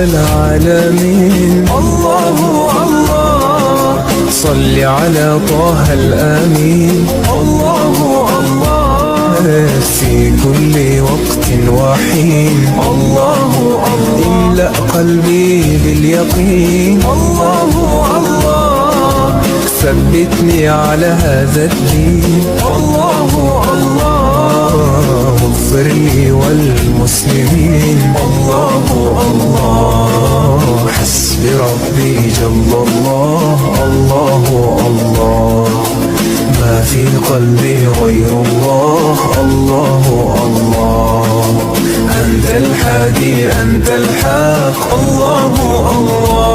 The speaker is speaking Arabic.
العالمين. الله الله صل على طه الأمين. الله الله في كل وقت وحين. الله الله املأ قلبي باليقين. الله الله ثبتني على هذا الدين. الله الله اغفر لي والمسلمين. الله الله حسبي ربي جل الله. الله الله ما في قلبي غير الله. الله الله أنت الحادي أنت الحق. الله الله